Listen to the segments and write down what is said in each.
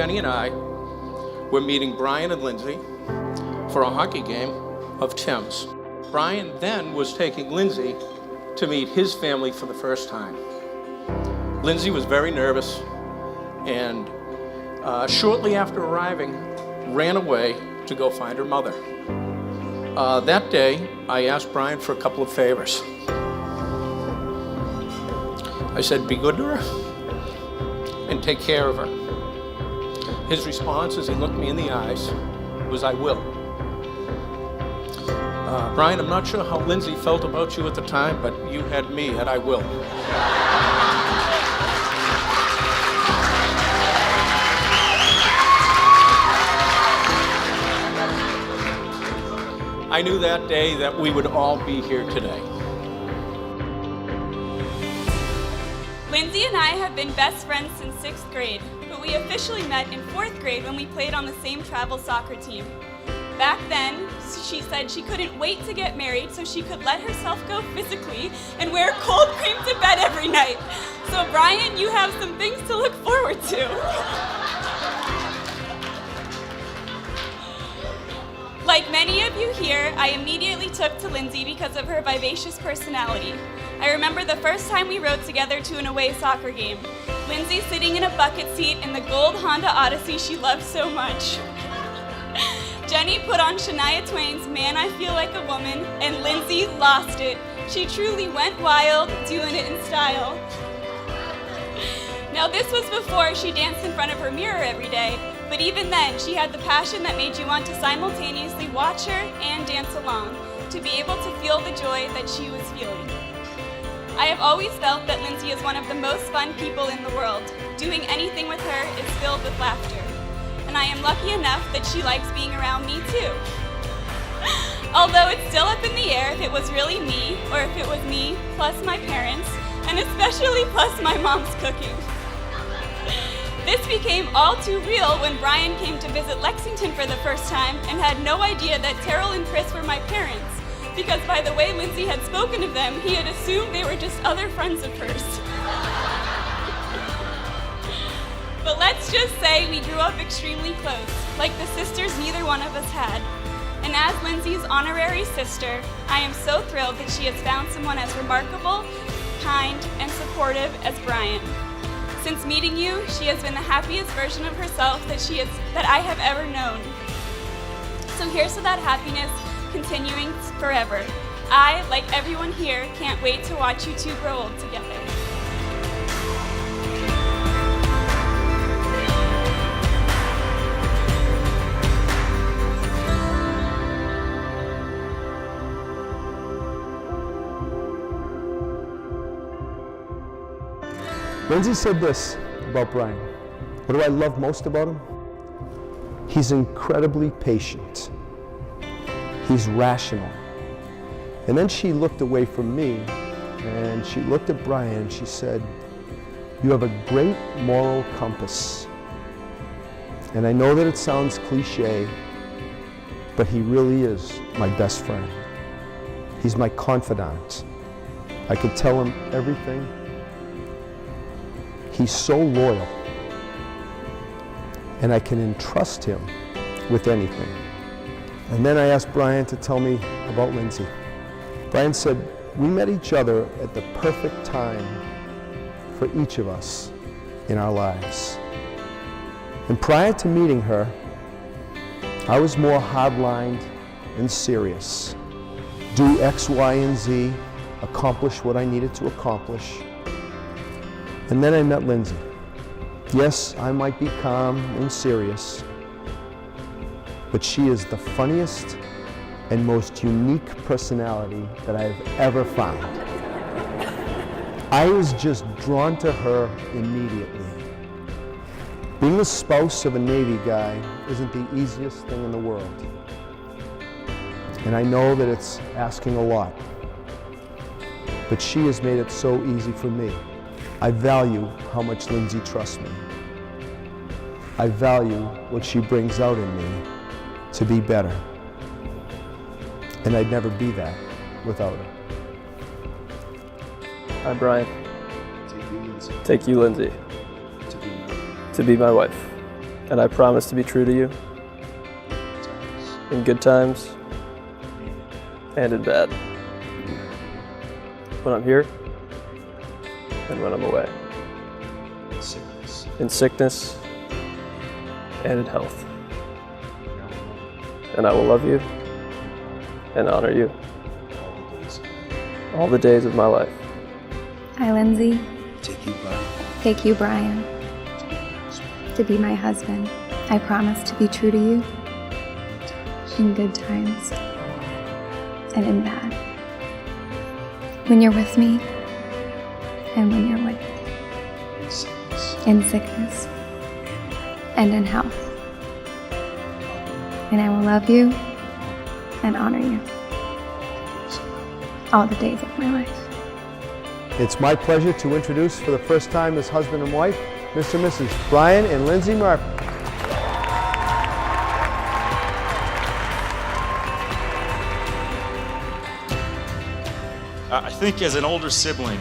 Jenny and I were meeting Brian and Lindsay for a hockey game of Tim's. Brian then was taking Lindsay to meet his family for the first time. Lindsay was very nervous and shortly after arriving, ran away to go find her mother. That day, I asked Brian for a couple of favors. I said, be good to her and take care of her. His response as he looked me in the eyes was, I will. Brian, I'm not sure how Lindsay felt about you at the time, but you had me at I will. I knew that day that we would all be here today. Lindsay and I have been best friends since 6th grade, but we officially met in 4th grade when we played on the same travel soccer team. Back then, she said she couldn't wait to get married so she could let herself go physically and wear cold cream to bed every night. So Brian, you have some things to look forward to. Like many of you here, I immediately took to Lindsay because of her vivacious personality. I remember the first time we rode together to an away soccer game. Lindsay sitting in a bucket seat in the gold Honda Odyssey she loved so much. Jenny put on Shania Twain's Man, I Feel Like a Woman, and Lindsay lost it. She truly went wild, doing it in style. Now this was before she danced in front of her mirror every day, but even then, she had the passion that made you want to simultaneously watch her and dance along, to be able to feel the joy that she was feeling. I have always felt that Lindsay is one of the most fun people in the world. Doing anything with her is filled with laughter. And I am lucky enough that she likes being around me too. Although it's still up in the air if it was really me, or if it was me plus my parents, and especially plus my mom's cooking. This became all too real when Brian came to visit Lexington for the first time and had no idea that Terrell and Chris were my parents, because by the way Lindsay had spoken of them, he had assumed they were just other friends of hers. But let's just say we grew up extremely close, like the sisters neither one of us had. And as Lindsay's honorary sister, I am so thrilled that she has found someone as remarkable, kind, and supportive as Brian. Since meeting you, she has been the happiest version of herself that I have ever known. So here's to that happiness continuing forever. I, like everyone here, can't wait to watch you two grow old together. Lindsay said this about Brian. What do I love most about him? He's incredibly patient. He's rational. And then she looked away from me and she looked at Brian and she said, you have a great moral compass. And I know that it sounds cliche, but he really is my best friend. He's my confidant. I could tell him everything. He's so loyal, and I can entrust him with anything. And then I asked Brian to tell me about Lindsay. Brian said, we met each other at the perfect time for each of us in our lives. And prior to meeting her, I was more hardlined and serious. Do X, Y, and Z, accomplish what I needed to accomplish. And then I met Lindsay. Yes, I might be calm and serious, but she is the funniest and most unique personality that I have ever found. I was just drawn to her immediately. Being the spouse of a Navy guy isn't the easiest thing in the world. And I know that it's asking a lot, but she has made it so easy for me. I value how much Lindsay trusts me. I value what she brings out in me to be better. And I'd never be that without her. Hi, Brian. Take you, Lindsay. Take you, Lindsay. To be To be my wife. and I promise to be true to you in good times and in bad, when I'm here and when I'm away, in sickness and in health. And I will love you and honor you all the days of my life. I, Lindsay, Take you, Brian, to be my husband. I promise to be true to you in good times and in bad. When you're with me and when you're with me. In sickness and in health. And I will love you and honor you all the days of my life. It's my pleasure to introduce for the first time as husband and wife, Mr. and Mrs. Brian and Lindsay Mark. I think as an older sibling,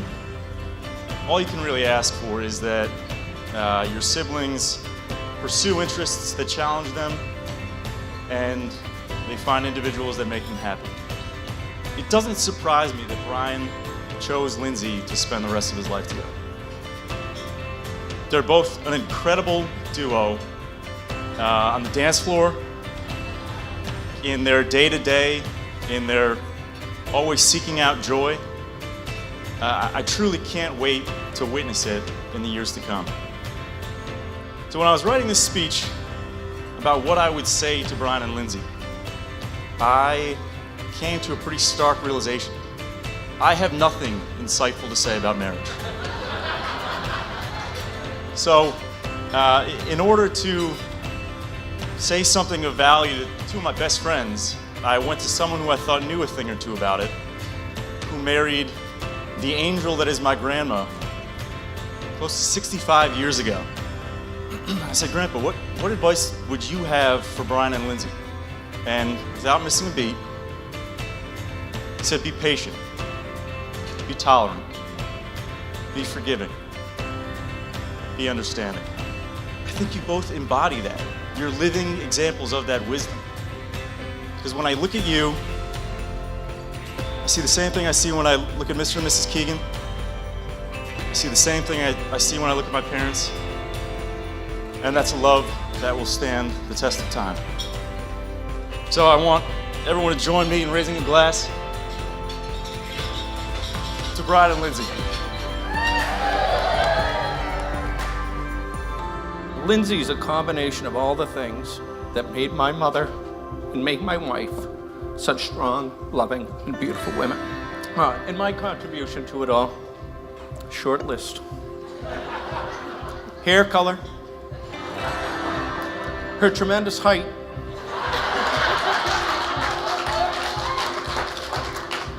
all you can really ask for is that your siblings pursue interests that challenge them and they find individuals that make them happy. It doesn't surprise me that Brian chose Lindsay to spend the rest of his life together. They're both an incredible duo on the dance floor, in their day-to-day, in their always seeking out joy. I truly can't wait to witness it in the years to come. So when I was writing this speech about what I would say to Brian and Lindsay, I came to a pretty stark realization. I have nothing insightful to say about marriage. So, in order to say something of value to two of my best friends, I went to someone who I thought knew a thing or two about it, who married the angel that is my grandma close to 65 years ago. I said, Grandpa, what advice would you have for Brian and Lindsay? And without missing a beat, he said, be patient. Be tolerant, be forgiving, be understanding. I think you both embody that. You're living examples of that wisdom. Because when I look at you, I see the same thing I see when I look at Mr. and Mrs. Keegan. I see the same thing I see when I look at my parents. And that's a love that will stand the test of time. So I want everyone to join me in raising a glass to Brian and Lindsay. Lindsay's a combination of all the things that made my mother and make my wife such strong, loving, and beautiful women. And my contribution to it all, short list. Hair color, her tremendous height,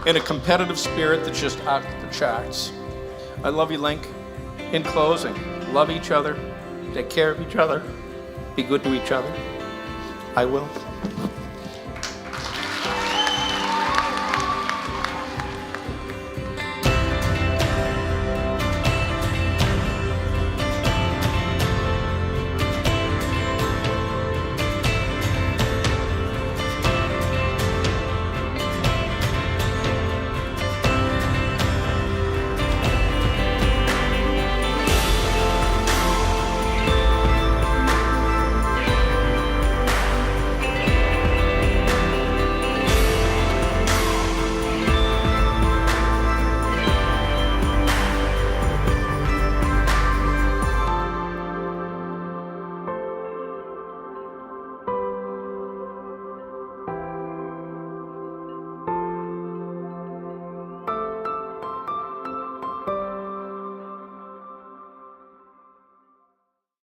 and a competitive spirit that's just out the charts. I love you, Link. In closing, love each other, take care of each other, be good to each other. I will.